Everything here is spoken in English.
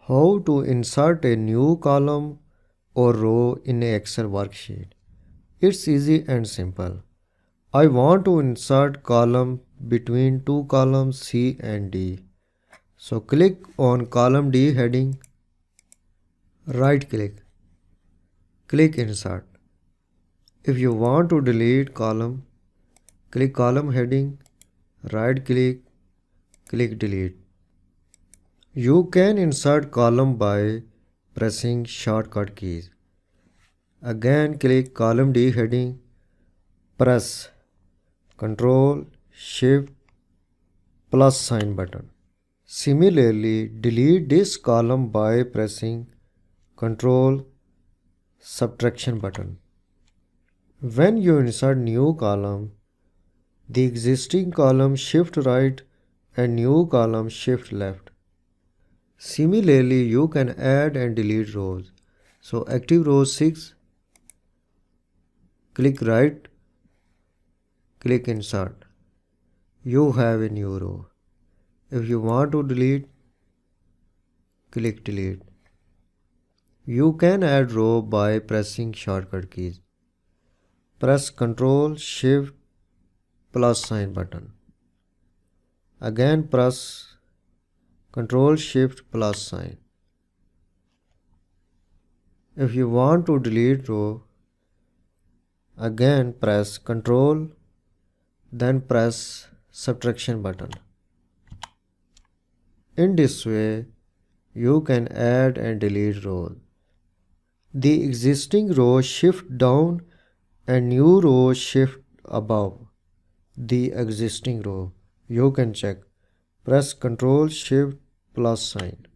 How to insert a new column or row in an Excel worksheet. It's easy and simple. I want to insert column between two columns C and D. So click on column D heading, right click, click insert. If you want to delete column, click column heading, right click, click delete. You can insert column by pressing shortcut keys. Again click column D heading, press Ctrl Shift plus sign button. Similarly, delete this column by pressing Ctrl subtraction button. When you insert new column, the existing column shift right and new column shift left. Similarly, you can add and delete rows. So active row 6, click right, click insert. You have a new row. If you want to delete, click delete. You can add row by pressing shortcut keys. Press Ctrl Shift plus sign button. Again press Ctrl Shift plus sign. If you want to delete row, again press Ctrl, then press subtraction button. In this way, you can add and delete rows. The existing row shift down and new row shift above the existing row. You can check. Press Ctrl Shift plus sign.